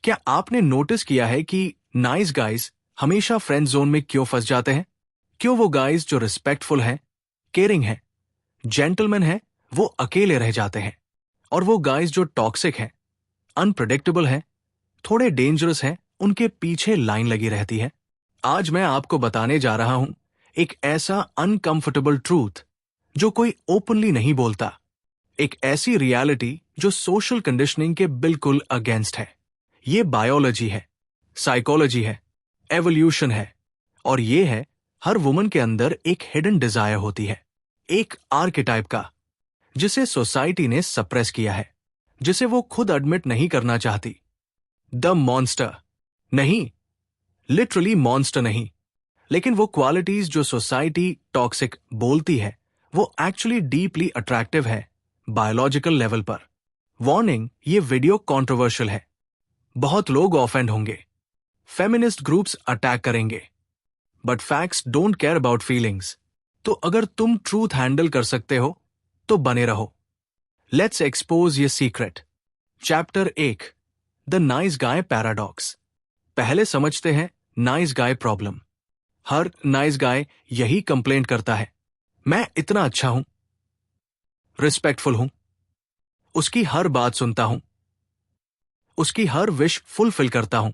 क्या आपने नोटिस किया है कि नाइस गाइज हमेशा फ्रेंड जोन में क्यों फंस जाते हैं? क्यों वो गाइज जो रिस्पेक्टफुल हैं, केयरिंग हैं, जेंटलमैन हैं, वो अकेले रह जाते हैं? और वो गाइज जो टॉक्सिक हैं, अनप्रेडिक्टेबल हैं, थोड़े डेंजरस हैं, उनके पीछे लाइन लगी रहती है। आज मैं आपको बताने जा रहा हूं एक ऐसा अनकंफर्टेबल ट्रूथ जो कोई ओपनली नहीं बोलता, एक ऐसी रियलिटी जो सोशल कंडीशनिंग के बिल्कुल अगेंस्ट है। ये बायोलॉजी है, साइकोलॉजी है, एवोल्यूशन है, और ये है हर वुमन के अंदर एक हिडन डिजायर होती है, एक आर्केटाइप का, जिसे सोसाइटी ने सप्रेस किया है, जिसे वो खुद एडमिट नहीं करना चाहती। द मॉन्स्टर नहीं, लिटरली मॉन्स्टर नहीं, लेकिन वो क्वालिटीज जो सोसाइटी टॉक्सिक बोलती है वो एक्चुअली डीपली अट्रैक्टिव है बायोलॉजिकल लेवल पर। वार्निंग, ये वीडियो कंट्रोवर्शियल है, बहुत लोग ऑफेंड होंगे, फेमिनिस्ट ग्रुप्स अटैक करेंगे, but facts don't care about feelings. तो अगर तुम ट्रूथ हैंडल कर सकते हो तो बने रहो। लेट्स एक्सपोज ये secret. Chapter 1, the nice guy paradox. पहले समझते हैं नाइस गाय प्रॉब्लम। हर नाइस गाय यही कंप्लेंट करता है, मैं इतना अच्छा हूं, रिस्पेक्टफुल हूं, उसकी हर बात सुनता हूं, उसकी हर विश फुलफिल करता हूं,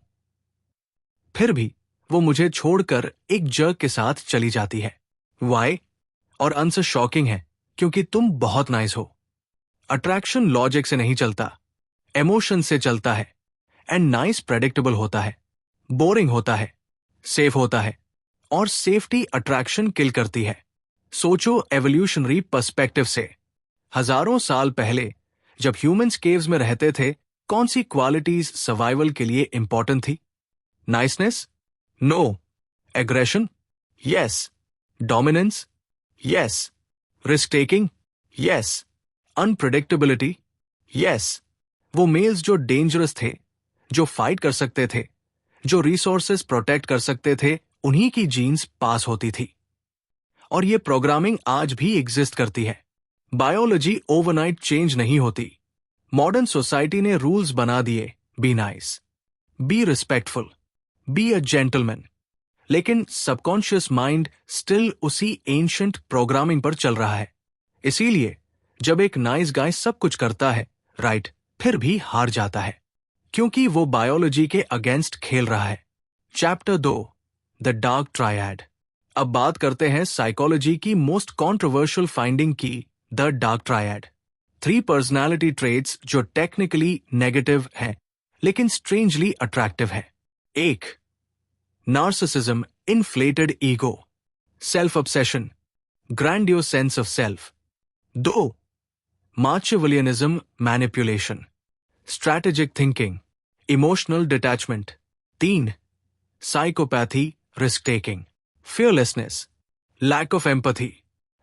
फिर भी वो मुझे छोड़कर एक जर्क के साथ चली जाती है। वाई? और आंसर शॉकिंग है, क्योंकि तुम बहुत नाइस हो। अट्रैक्शन लॉजिक से नहीं चलता, इमोशन से चलता है। एंड नाइस प्रेडिक्टेबल होता है, बोरिंग होता है, सेफ होता है, और सेफ्टी अट्रैक्शन किल करती है। सोचो एवोल्यूशनरी पर्सपेक्टिव से, हजारों साल पहले जब ह्यूमंस केव्स में रहते थे, कौन सी क्वालिटीज सर्वाइवल के लिए इंपॉर्टेंट थी? Niceness? No. Aggression? Yes. Dominance? Yes. Risk taking? Yes. Unpredictability? Yes. वो मेल्स जो डेंजरस थे, जो फाइट कर सकते थे, जो रिसोर्सेस प्रोटेक्ट कर सकते थे, उन्हीं की जीन्स पास होती थी। और ये प्रोग्रामिंग आज भी एग्जिस्ट करती है। बायोलॉजी ओवरनाइट चेंज नहीं होती। मॉडर्न सोसाइटी ने रूल्स बना दिए, be nice, be respectful, be a gentleman, लेकिन सबकॉन्शियस माइंड स्टिल उसी एंशिएंट प्रोग्रामिंग पर चल रहा है। इसीलिए जब एक नाइस गाय सब कुछ करता है, राइट, फिर भी हार जाता है, क्योंकि वो बायोलॉजी के अगेंस्ट खेल रहा है। Chapter 2, the dark triad. अब बात करते हैं साइकोलॉजी की मोस्ट कॉन्ट्रोवर्शियल फाइंडिंग की, the dark triad. 3 personality traits जो टेक्निकली नेगेटिव हैं, लेकिन स्ट्रेंजली अट्रैक्टिव है। 1, narcissism, inflated ego, self obsession, grandiose sense of self. 2, Machiavellianism, manipulation, strategic thinking, emotional detachment. 3, psychopathy, risk taking, fearlessness, lack of empathy.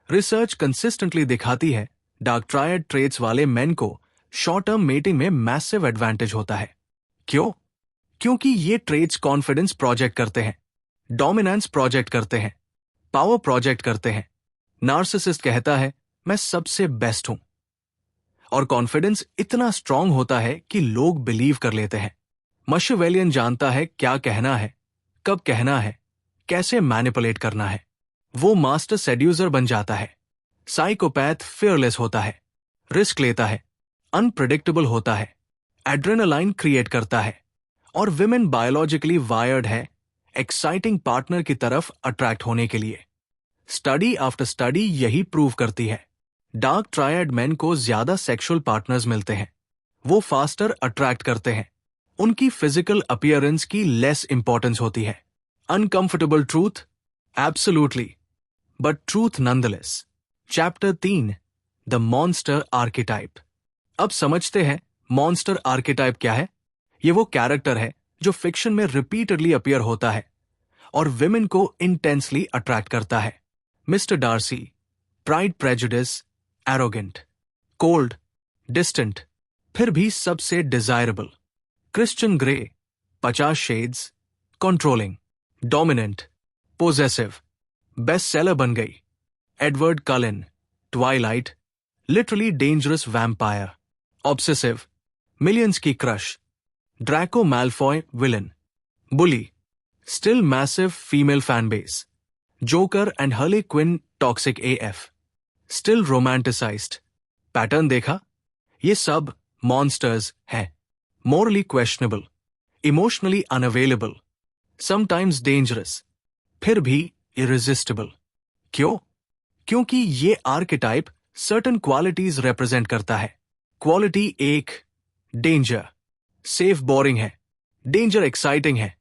Research consistently दिखाती है dark triad traits वाले men को short term mating में massive advantage होता है। क्यों? क्योंकि ये ट्रेट्स कॉन्फिडेंस प्रोजेक्ट करते हैं, डोमिनेंस प्रोजेक्ट करते हैं, पावर प्रोजेक्ट करते हैं। नार्सिसिस्ट कहता है मैं सबसे बेस्ट हूं, और कॉन्फिडेंस इतना स्ट्रांग होता है कि लोग बिलीव कर लेते हैं। मशिवेलियन जानता है क्या कहना है, कब कहना है, कैसे मैनिपुलेट करना है। वो मास्टर सेड्यूसर बन जाता है। साइकोपैथ फियरलेस होता है, रिस्क लेता है, अनप्रेडिक्टेबल होता है, एड्रेनालाइन क्रिएट करता है, और विमेन बायोलॉजिकली वायर्ड है एक्साइटिंग पार्टनर की तरफ अट्रैक्ट होने के लिए। स्टडी आफ्टर स्टडी यही प्रूव करती है। डार्क ट्रायड मेन को ज्यादा सेक्सुअल पार्टनर्स मिलते हैं, वो फास्टर अट्रैक्ट करते हैं, उनकी फिजिकल अपीयरेंस की लेस इंपॉर्टेंस होती है। Uncomfortable truth? Absolutely, but truth nonetheless. Chapter 3, the monster archetype. अब समझते हैं मॉन्स्टर आर्केटाइप क्या है। ये वो कैरेक्टर है जो फिक्शन में रिपीटेडली अपीयर होता है और विमेन को इंटेंसली अट्रैक्ट करता है। Mister Darcy, pride prejudice, arrogant, cold, distant, फिर भी सबसे desirable. Christian Grey, 50 shades, controlling, dominant, possessive, best seller बन गई। Edward Cullen, Twilight, literally dangerous vampire, obsessive, millions की crush, Draco Malfoy villain, bully, still massive female fan base, Joker and Harley Quinn toxic AF, still romanticised. Pattern देखा? ये सब monsters हैं। Morally questionable, emotionally unavailable, sometimes dangerous, फिर भी irresistible. क्यों? क्योंकि ये आर्केटाइप सर्टन क्वालिटीज रिप्रेजेंट करता है। क्वालिटी 1, डेंजर, सेफ बोरिंग है, डेंजर एक्साइटिंग है,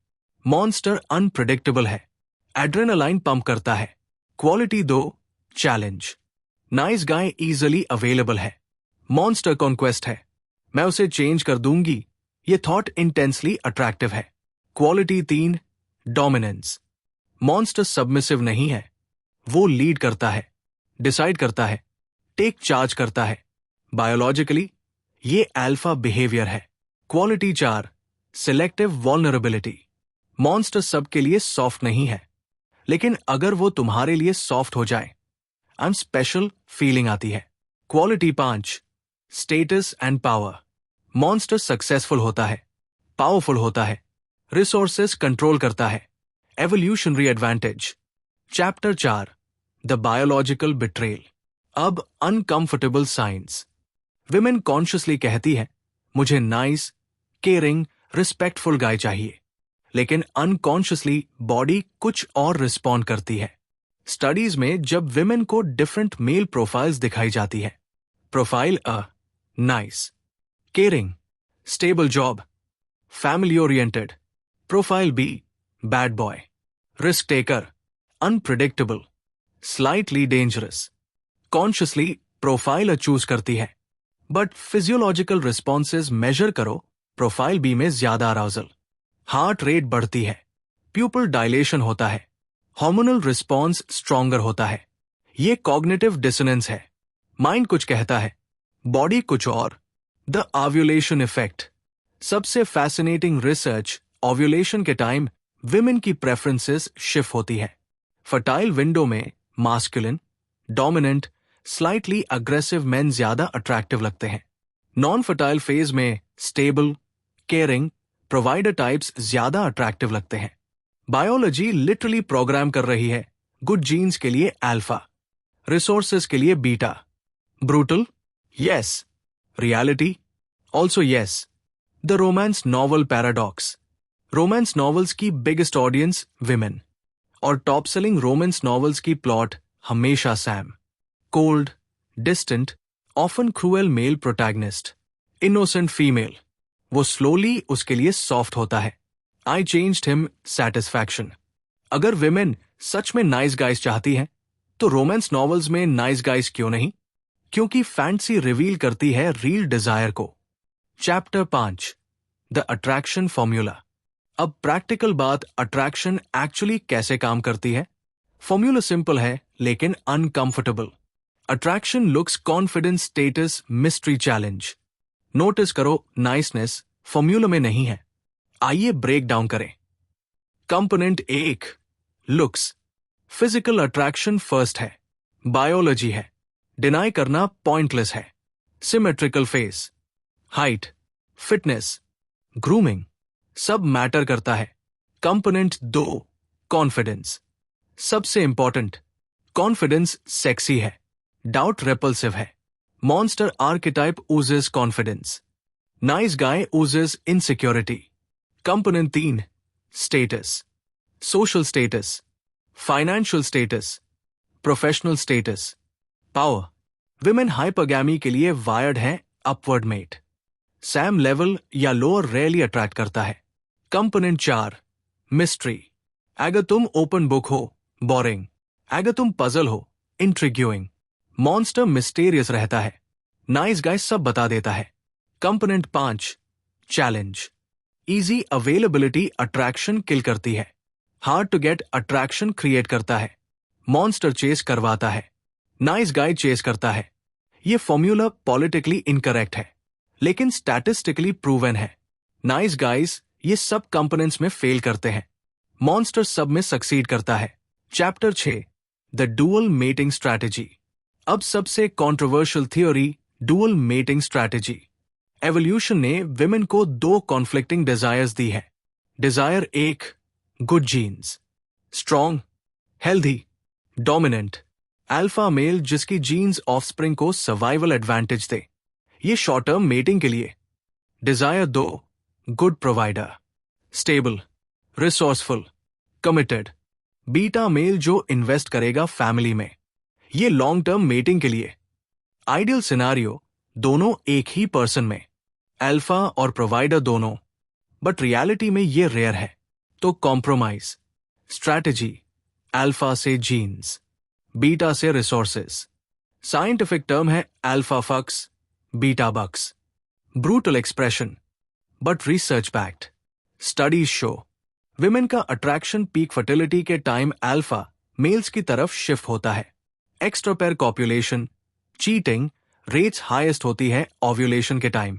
मॉन्स्टर अनप्रेडिक्टेबल है, एड्रेनालाइन पंप करता है। Quality 2, challenge, nice guy easily available है, मॉन्स्टर कॉन्क्वेस्ट है, मैं उसे चेंज कर दूंगी, ये थॉट इंटेंसली अट्रैक्टिव है। क्वालिटी 3, डोमिनेंस, मॉन्स्टर सबमिसिव नहीं है, वो लीड करता है, डिसाइड करता है, टेक चार्ज करता है। बायोलॉजिकली ये अल्फा बिहेवियर है। क्वालिटी 4, सिलेक्टिव वल्नरेबिलिटी, मॉन्स्टर सबके लिए सॉफ्ट नहीं है, लेकिन अगर वो तुम्हारे लिए सॉफ्ट हो जाए, आई एम स्पेशल फीलिंग आती है। Quality 5, status and power, monster successful होता है, पावरफुल होता है, रिसोर्सेस कंट्रोल करता है, evolutionary advantage. Chapter 4, the biological betrayal. अब अनकंफर्टेबल साइंस। विमेन कॉन्शियसली कहती है, मुझे नाइस, केयरिंग, रिस्पेक्टफुल गाय चाहिए, लेकिन अनकॉन्शियसली बॉडी कुछ और रिस्पॉन्ड करती है। स्टडीज में जब विमेन को डिफरेंट मेल प्रोफाइल्स दिखाई जाती है, profile A, nice, caring, stable job, family oriented, profile B, bad boy, risk taker, unpredictable, slightly dangerous. Consciously profile choose करती है, बट फिजियोलॉजिकल रिस्पॉन्सेज मेजर करो, प्रोफाइल बी में ज्यादा अराउजल, हार्ट रेट बढ़ती है, प्यूपल डायलेशन होता है, hormonal response stronger होता है। ये कॉग्निटिव डिसोनेंस है। माइंड कुछ कहता है, बॉडी कुछ और। The ovulation effect. सबसे फैसिनेटिंग रिसर्च, ओव्यूलेशन के टाइम विमेन की प्रेफरेंसेस शिफ्ट होती है। फर्टाइल विंडो में masculine, dominant, slightly aggressive main ज्यादा अट्रैक्टिव लगते हैं। नॉन फर्टाइल फेज में स्टेबल, केयरिंग, प्रोवाइडर टाइप्स ज्यादा अट्रैक्टिव लगते हैं। बायोलॉजी लिटरली प्रोग्राम कर रही है, गुड जीन्स के लिए अल्फा, रिसोर्सेस के लिए beta. Brutal? Yes. Reality? Also yes. The romance novel paradox. Romance novels की बिगेस्ट ऑडियंस विमेन, और टॉप सेलिंग रोमांस नॉवेल्स की प्लॉट हमेशा Sam, cold, distant, often cruel male protagonist, innocent female, वो slowly उसके लिए soft होता है। आई changed him, satisfaction. अगर विमेन सच में नाइस गाइज चाहती हैं, तो रोमांस नॉवेल्स में नाइस गाइज क्यों नहीं? क्योंकि फैंटेसी रिवील करती है रियल डिजायर को। Chapter 5, the attraction formula. अब प्रैक्टिकल बात, अट्रैक्शन एक्चुअली कैसे काम करती है। फॉर्मूला सिंपल है लेकिन uncomfortable. Attraction looks, confidence, status, mystery, challenge. Notice करो, नाइसनेस फॉर्मूला में नहीं है। आइए ब्रेक डाउन करें। Component 1, looks. Physical attraction first है, बायोलॉजी है, डिनाई करना पॉइंटलेस है। Symmetrical face, height, fitness, grooming, सब मैटर करता है। Component 2, confidence. सबसे इंपॉर्टेंट, कॉन्फिडेंस सेक्सी है, डाउट रेपल्सिव है। Monster archetype oozes confidence, nice guy oozes insecurity. Component 3, status. Social status, financial status, professional status, power. Women hypergamy के लिए wired है upward mate. Same level या lower rarely attract करता है। Component 4, mystery. अगर तुम ओपन बुक हो, boring. अगर तुम पजल हो, इंट्रिग्यूइंग। मॉन्स्टर मिस्टीरियस रहता है, नाइस गाय सब बता देता है। Component 5, challenge. Easy availability attraction kill करती है, hard to get attraction create करता है। मॉन्स्टर चेस करवाता है, नाइस गाय चेस करता है। ये फॉर्मूला पॉलिटिकली इनकरेक्ट है, लेकिन स्टैटिस्टिकली प्रूवन है। नाइस गाइज ये सब कंपोनेंट्स में फेल करते हैं, मॉन्स्टर सब में सक्सीड करता है। Chapter 6, the dual mating strategy. अब सबसे controversial theory, dual mating strategy. Evolution ने विमेन को 2 कॉन्फ्लिक्टिंग डिजायर्स दी है। Desire 1, good genes, strong, healthy, dominant, alpha male जिसकी जीन्स ऑफस्प्रिंग को सर्वाइवल एडवांटेज दे, ये शॉर्ट टर्म मेटिंग के लिए। Desire 2, good provider, stable, resourceful, committed, beta male जो इन्वेस्ट करेगा फैमिली में, ये लॉन्ग टर्म मेटिंग के लिए। आइडियल सिनारियो, दोनों एक ही पर्सन में, अल्फा और प्रोवाइडर दोनों, बट रियलिटी में ये रेयर है। तो कॉम्प्रोमाइज स्ट्रैटेजी, अल्फा से जीन्स, बीटा से रिसोर्सेस। साइंटिफिक टर्म है alpha fucks, beta bucks. Brutal expression but research backed. Studies show women का अट्रैक्शन पीक फर्टिलिटी के टाइम अल्फा मेल्स की तरफ शिफ्ट होता है। Extra pair copulation, cheating rates highest होती है ओव्यूलेशन के time.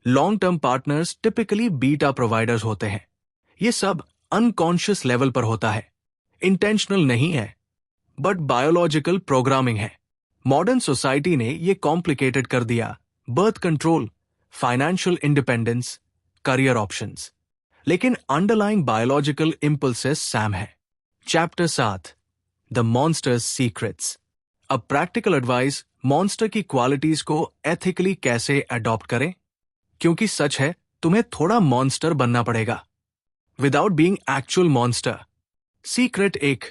Long term partners typically beta providers होते हैं। ये सब अनकॉन्शियस लेवल पर होता है, इंटेंशनल नहीं है, बट बायोलॉजिकल प्रोग्रामिंग है। मॉडर्न सोसाइटी ने ये कॉम्प्लिकेटेड कर दिया, birth control, financial independence, career options, लेकिन अंडरलाइंग बायोलॉजिकल इंपल्सेस सैम है। Chapter 7, the monsters secrets. अब प्रैक्टिकल एडवाइस, मॉन्स्टर की क्वालिटीज को एथिकली कैसे अडॉप्ट करें, क्योंकि सच है तुम्हें थोड़ा मॉन्स्टर बनना पड़ेगा without being actual monster. Secret 1,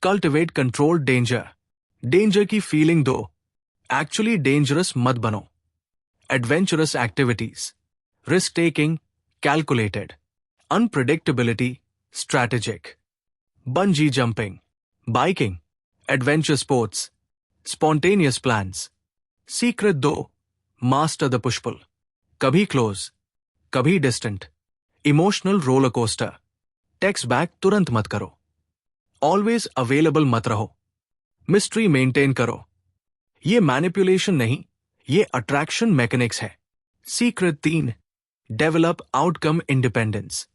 cultivate control danger. Danger की फीलिंग दो, एक्चुअली डेंजरस मत बनो। Adventurous activities, risk taking, calculated, unpredictability, strategic. Bungee jumping, biking, adventure sports, spontaneous plans. Secret 2, master the push pull. कभी close, कभी distant, emotional roller coaster. Text back तुरंत मत करो, always available मत रहो, मिस्ट्री मेंटेन करो। ये मैनिपुलेशन नहीं, ये अट्रैक्शन मैकेनिक्स है। Secret 3, develop outcome independence.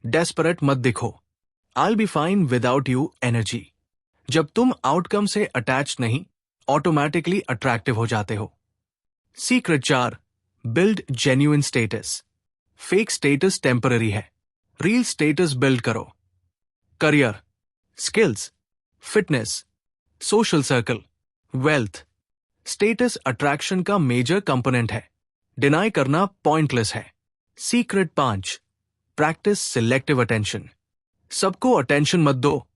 Desperate मत दिखो, I be fine without you energy. जब तुम आउटकम से अटैच नहीं, ऑटोमेटिकली अट्रैक्टिव हो जाते हो। Secret 4, build genuine status. Fake status temporary है, रियल स्टेटस बिल्ड करो। Career, skills, fitness, social circle, wealth. Status attraction का मेजर कंपोनेंट है, डिनाई करना पॉइंटलेस है। Secret 5, practice selective attention. सबको अटेंशन मत दो,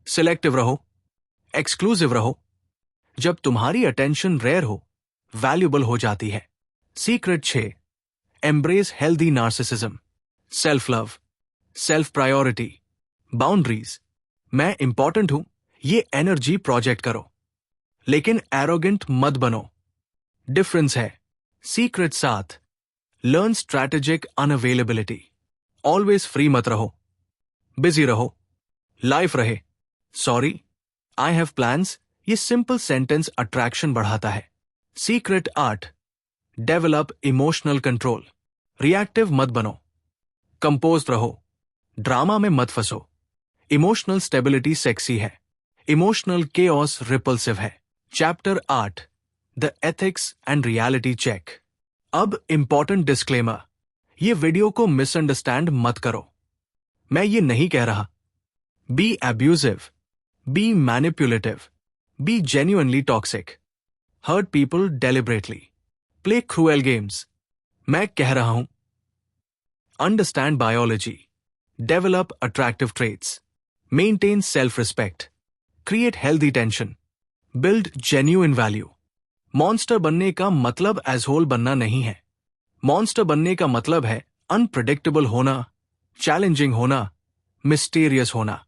सिलेक्टिव रहो, एक्सक्लूसिव रहो। जब तुम्हारी अटेंशन रेयर हो, वैल्यूबल हो जाती है। Secret 6, embrace healthy narcissism. Self love, self priority, boundaries. मैं इंपॉर्टेंट हूं, ये एनर्जी प्रोजेक्ट करो, लेकिन एरोगेंट मत बनो। डिफरेंस है। Secret 7, learn strategic unavailability. Always free मत रहो, बिजी रहो, लाइफ रहे। सॉरी, आई हैव प्लान्स, ये सिंपल सेंटेंस अट्रैक्शन बढ़ाता है। Secret 8, develop emotional control. Reactive मत बनो, कंपोज रहो, ड्रामा में मत फंसो। इमोशनल स्टेबिलिटी सेक्सी है, इमोशनल केओस रिपल्सिव है। Chapter 8, the ethics and reality check. अब इंपॉर्टेंट डिस्क्लेमर, ये वीडियो को मिसअंडरस्टैंड मत करो। मैं ये नहीं कह रहा B abusive, be manipulative, be genuinely toxic, hurt people deliberately, play cruel games. मैं कह रहा हूं understand biology, develop attractive traits, maintain self respect, create healthy tension, build genuine value. Monster बनने का मतलब एजहोल बनना नहीं है। मॉन्स्टर बनने का मतलब है अनप्रिडिक्टेबल होना, चैलेंजिंग होना, मिस्टीरियस होना,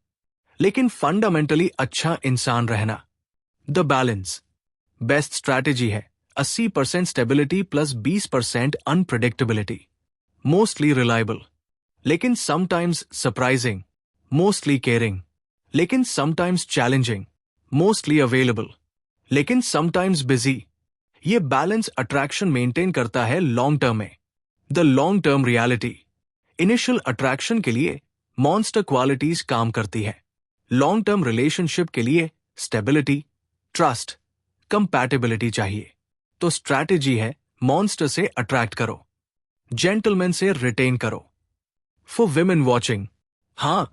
लेकिन फंडामेंटली अच्छा इंसान रहना। द बैलेंस बेस्ट स्ट्रैटेजी है 80% stability plus 20% unpredictability. Mostly reliable, लेकिन समटाइम्स सरप्राइजिंग। मोस्टली केयरिंग, लेकिन समटाइम्स चैलेंजिंग। मोस्टली अवेलेबल, लेकिन समटाइम्स बिजी। ये बैलेंस अट्रैक्शन मेंटेन करता है लॉन्ग टर्म में। The long term reality, initial attraction के लिए मॉन्स्टर क्वालिटीज काम करती है। लॉन्ग टर्म रिलेशनशिप के लिए स्टेबिलिटी, ट्रस्ट, कंपैटिबिलिटी चाहिए। तो स्ट्रैटेजी है मॉन्स्टर से अट्रैक्ट करो, जेंटलमैन से रिटेन करो। फॉर विमेन वॉचिंग, हाँ,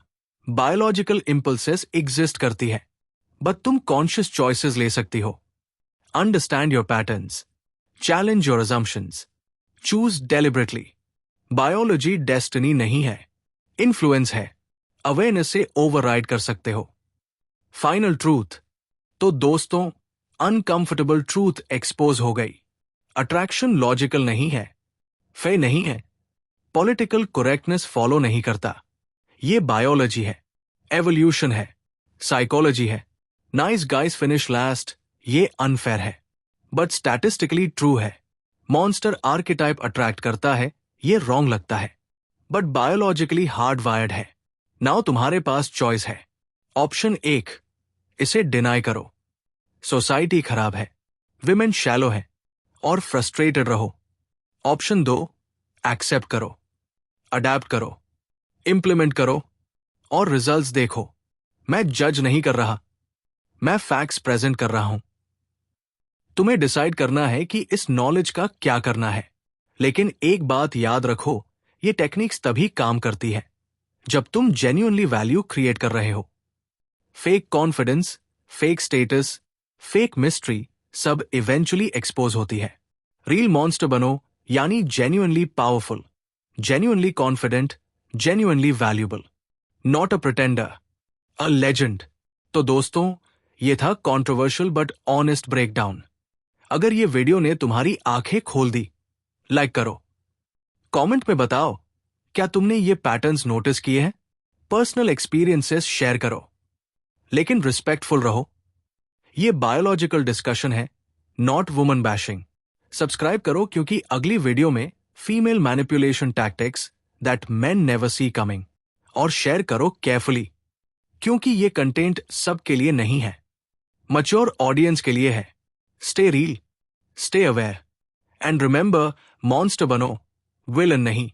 बायोलॉजिकल इंपल्सेस एग्जिस्ट करती है, बट तुम कॉन्शियस चॉइसेस ले सकती हो। Understand your patterns, challenge your assumptions, choose deliberately. Biology destiny नहीं है, इन्फ्लुएंस है। अवेयरनेस से ओवरराइड कर सकते हो। फाइनल ट्रूथ, तो दोस्तों, अनकंफर्टेबल ट्रूथ एक्सपोज हो गई। अट्रैक्शन लॉजिकल नहीं है, फेयर नहीं है, पॉलिटिकल करेक्टनेस फॉलो नहीं करता। ये बायोलॉजी है, एवोल्यूशन है, साइकोलॉजी है। नाइस गाइस फिनिश लास्ट, ये अनफेयर है, बट स्टैटिस्टिकली ट्रू है। मॉन्स्टर आर्किटाइप अट्रैक्ट करता है, ये रॉन्ग लगता है, बट बायोलॉजिकली हार्ड वायर्ड है। नाउ तुम्हारे पास चॉइस है। ऑप्शन 1, इसे डिनाई करो, सोसाइटी खराब है, विमेन शैलो है और फ्रस्ट्रेटेड रहो। ऑप्शन 2, एक्सेप्ट करो, अडैप्ट करो, इंप्लीमेंट करो और रिजल्ट्स देखो। मैं जज नहीं कर रहा, मैं फैक्ट्स प्रेजेंट कर रहा हूं। तुम्हें डिसाइड करना है कि इस नॉलेज का क्या करना है। लेकिन एक बात याद रखो, ये टेक्निक्स तभी काम करती है जब तुम जेन्युइनली वैल्यू क्रिएट कर रहे हो। Fake confidence, fake status, fake mystery सब इवेंचुअली एक्सपोज होती है। रियल मॉन्स्टर बनो, यानी genuinely powerful, genuinely confident, genuinely valuable. Not a pretender, a legend. तो दोस्तों, ये था कॉन्ट्रोवर्शियल बट ऑनेस्ट ब्रेकडाउन। अगर ये वीडियो ने तुम्हारी आंखें खोल दी, लाइक करो, कमेंट में बताओ क्या तुमने ये पैटर्न्स नोटिस किए हैं। पर्सनल एक्सपीरियंसेस शेयर करो, लेकिन रिस्पेक्टफुल रहो। ये बायोलॉजिकल डिस्कशन है, नॉट वुमन बैशिंग। सब्सक्राइब करो क्योंकि अगली वीडियो में female manipulation tactics that main never see coming. और शेयर करो केयरफुली, क्योंकि ये कंटेंट सबके लिए नहीं है, मैच्योर ऑडियंस के लिए है। Stay reel, stay aware and remember, monster बनो, विलन नहीं।